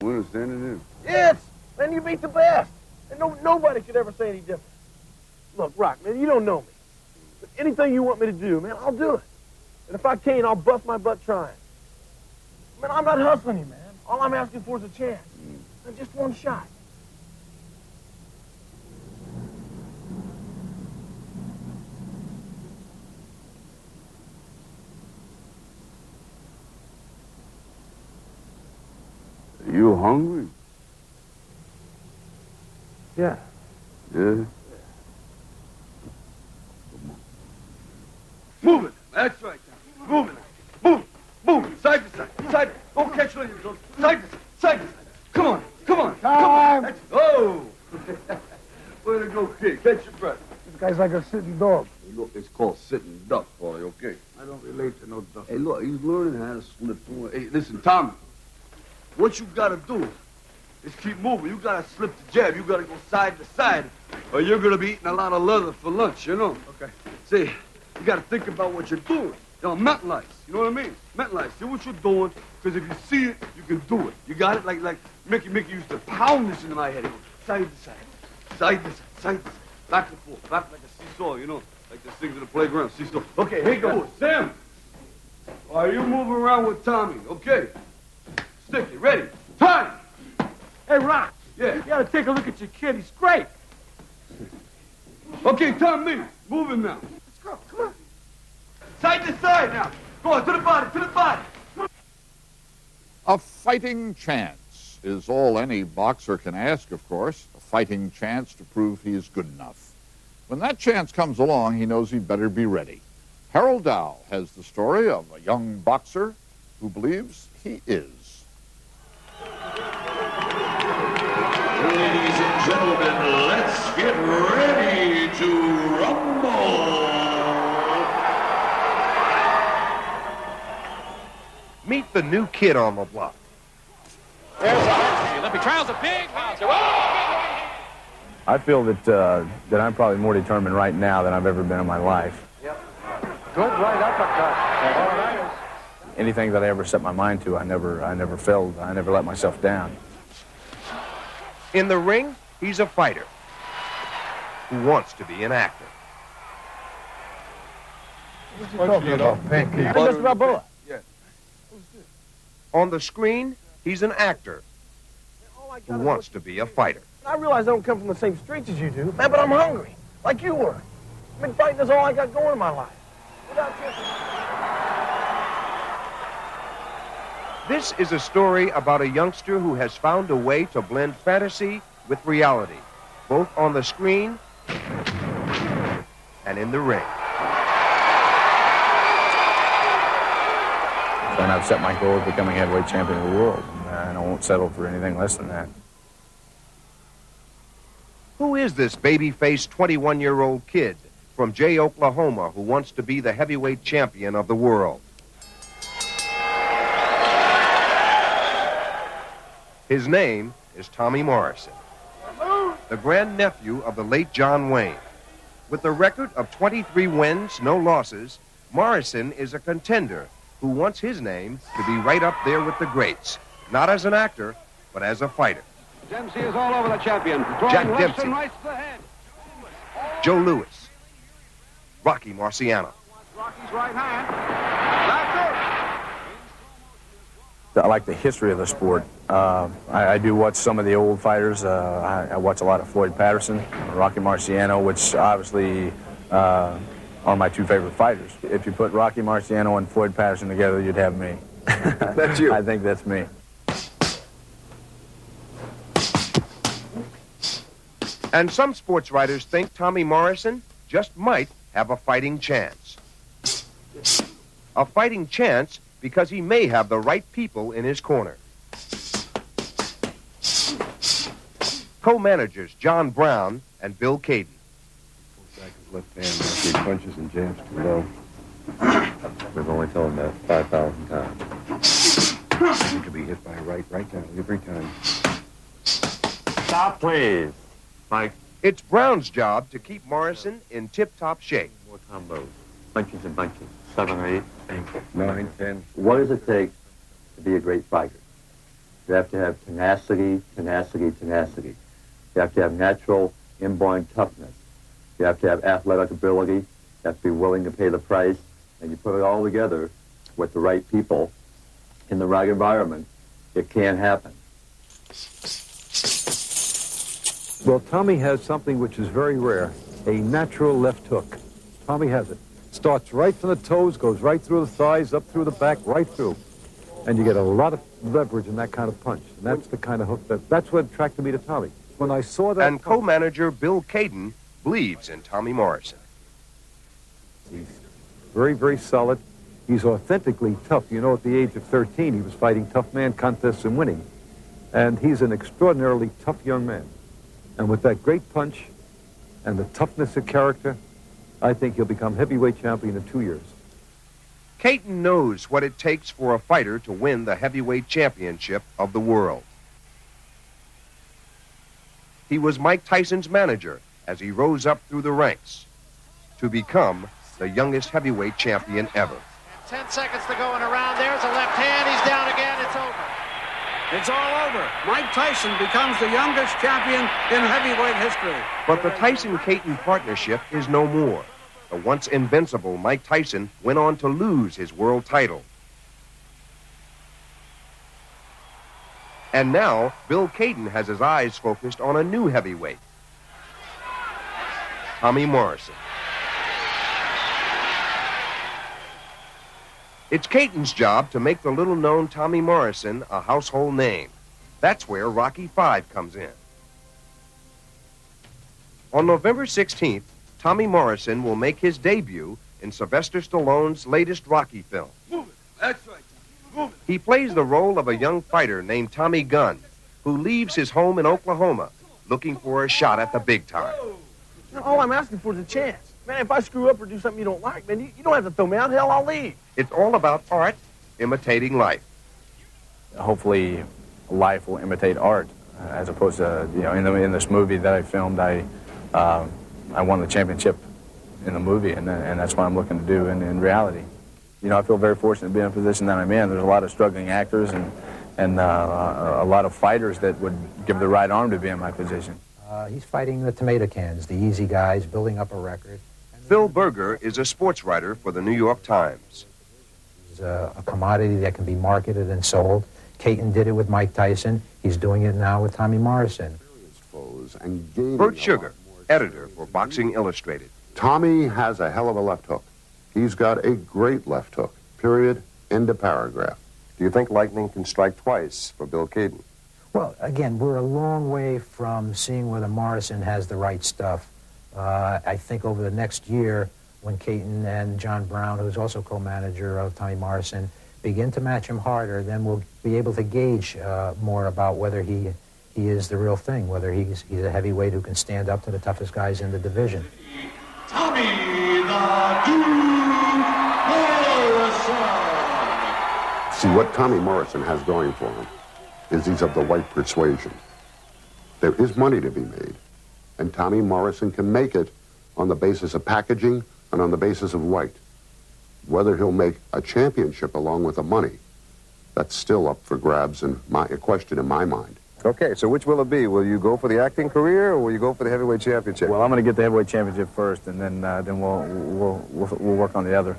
We understand it is. Yes, man, you beat the best. And nobody could ever say any different. Look, Rock, man, you don't know me. But anything you want me to do, man, I'll do it. And if I can't, I'll bust my butt trying. Man, I'm not hustling you, man. All I'm asking for is a chance. And just one shot. Are you hungry? Yeah. Yeah? Move it. That's right. Move it. Move it. Move it. Side to side. Side. Don't catch one of you. Side to side. Side to side. Come on. Come on. Time. Come on. Oh. Way to go, kid. Catch your breath. This guy's like a sitting dog. Hey, look, it's called sitting duck, boy, okay? I don't relate to no duck. Hey, look, he's learning how to slip. Hey, listen, Tommy. What you gotta do is keep moving. You gotta slip the jab. You gotta go side to side, or you're gonna be eating a lot of leather for lunch, you know? Okay. See, you gotta think about what you're doing. You know, mentalize. You know what I mean? Mentalize. See what you're doing, because if you see it, you can do it. You got it? Like Mickey used to pound this into my head. He goes, side to side, side to side, side to side, back and forth, back like a seesaw, you know? Like the things in the playground, seesaw. Okay, here you go. Sam, are you moving around with Tommy? Okay. Stick it. Ready. Time. Hey, Rock. Yeah. You gotta take a look at your kid. He's great. Okay, Tommy, moving now. Let's go. Come on. Side to side now. Go on, to the body, to the body. A fighting chance is all any boxer can ask, of course. A fighting chance to prove he is good enough. When that chance comes along, he knows he'd better be ready. Harold Dow has the story of a young boxer who believes he is. Ladies and gentlemen, let's get ready to rumble. Meet the new kid on the block. There's the Olympic trials, a big bouncer. I feel that I'm probably more determined right now than I've ever been in my life. Yep. Good right uppercut. Anything that I ever set my mind to, I never failed. I never let myself down. In the ring, he's a fighter who wants to be an actor. What's he talking about? Pancake. Mr. Balboa. Yeah. On the screen, he's an actor who wants to be a fighter. I realize I don't come from the same streets as you do, man, but I'm hungry, like you were. I mean, fighting is all I got going in my life. Without you... This is a story about a youngster who has found a way to blend fantasy with reality, both on the screen and in the ring. And I've set my goal of becoming heavyweight champion of the world, and I won't settle for anything less than that. Who is this baby-faced 21-year-old kid from Jay, Oklahoma, who wants to be the heavyweight champion of the world? His name is Tommy Morrison, the grandnephew of the late John Wayne. With a record of 23 wins, no losses, Morrison is a contender who wants his name to be right up there with the greats, not as an actor, but as a fighter. Dempsey is all over the champion. Jack Left Dempsey. and right to the head. Joe Louis, Rocky Marciano. Rocky's right hand. That's it. I like the history of the sport. I do watch some of the old fighters. I watch a lot of Floyd Patterson, Rocky Marciano, which obviously are my two favorite fighters. If you put Rocky Marciano and Floyd Patterson together, you'd have me. That's you. I think that's me. And some sports writers think Tommy Morrison just might have a fighting chance. A fighting chance because he may have the right people in his corner. Co-managers John Brown and Bill Caden. Back his left hand after he punches and jabs too low. We've only told him that 5,000 times. He could be hit by a right now every time. Stop, please. Mike. It's Brown's job to keep Morrison in tip-top shape. More combos. Bunches and bunches. 7 or 8. 9, 10. What does it take to be a great fighter? You have to have tenacity, tenacity, tenacity. You have to have natural, inborn toughness. You have to have athletic ability. You have to be willing to pay the price. And you put it all together with the right people in the right environment, it can happen. Well, Tommy has something which is very rare, a natural left hook. Tommy has it. Starts right from the toes, goes right through the thighs, up through the back, right through. And you get a lot of leverage in that kind of punch. And that's the kind of hook that's what attracted me to Tommy. When I saw that... And co-manager Bill Caden believes in Tommy Morrison. He's very, very solid. He's authentically tough. You know, at the age of 13, he was fighting tough man contests and winning. And he's an extraordinarily tough young man. And with that great punch and the toughness of character, I think he'll become heavyweight champion in 2 years. Caden knows what it takes for a fighter to win the heavyweight championship of the world. He was Mike Tyson's manager as he rose up through the ranks to become the youngest heavyweight champion ever. 10 seconds to go in a round. There's a left hand. He's down again. It's over. It's all over. Mike Tyson becomes the youngest champion in heavyweight history. But the Tyson-Caton partnership is no more. The once invincible Mike Tyson went on to lose his world title. And now, Bill Caden has his eyes focused on a new heavyweight, Tommy Morrison. It's Caton's job to make the little-known Tommy Morrison a household name. That's where Rocky V comes in. On November 16th, Tommy Morrison will make his debut in Sylvester Stallone's latest Rocky film. Move it. That's right. Move it. He plays the role of a young fighter named Tommy Gunn, who leaves his home in Oklahoma looking for a shot at the big time. All I'm asking for is a chance. Man, if I screw up or do something you don't like, man, you don't have to throw me out. Hell, I'll leave. It's all about art imitating life. Hopefully, life will imitate art, as opposed to, you know, in this movie that I filmed, I won the championship in the movie, and that's what I'm looking to do in reality. You know, I feel very fortunate to be in a position that I'm in. There's a lot of struggling actors and a lot of fighters that would give the right arm to be in my position. He's fighting the tomato cans, the easy guys, building up a record. Phil Berger is a sports writer for the New York Times. It's a commodity that can be marketed and sold. Caton did it with Mike Tyson. He's doing it now with Tommy Morrison. Bert Sugar, editor for Boxing Illustrated. Tommy has a hell of a left hook. He's got a great left hook. Period. End of paragraph. Do you think lightning can strike twice for Bill Caden? Well, again, we're a long way from seeing whether Morrison has the right stuff. I think over the next year, when Caton and John Brown, who's also co-manager of Tommy Morrison, begin to match him harder, then we'll be able to gauge more about whether he is the real thing, whether he's a heavyweight who can stand up to the toughest guys in the division. Tommy the Dude Morrison. See, what Tommy Morrison has going for him is he's of the white persuasion. There is money to be made, and Tommy Morrison can make it on the basis of packaging and on the basis of white. Whether he'll make a championship along with the money, that's still up for grabs and a question in my mind. Okay, so which will it be? Will you go for the acting career, or will you go for the heavyweight championship? Well, I'm going to get the heavyweight championship first, and then we'll work on the other.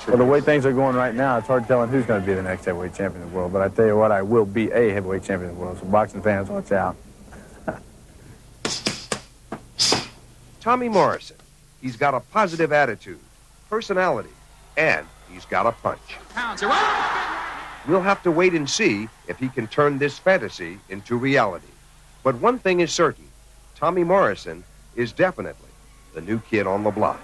Well, the way things are going right now, it's hard telling who's going to be the next heavyweight champion of the world. But I tell you what, I will be a heavyweight champion of the world. So boxing fans, watch out. Tommy Morrison. He's got a positive attitude, personality, and he's got a punch. We'll have to wait and see if he can turn this fantasy into reality. But one thing is certain, Tommy Morrison is definitely the new kid on the block.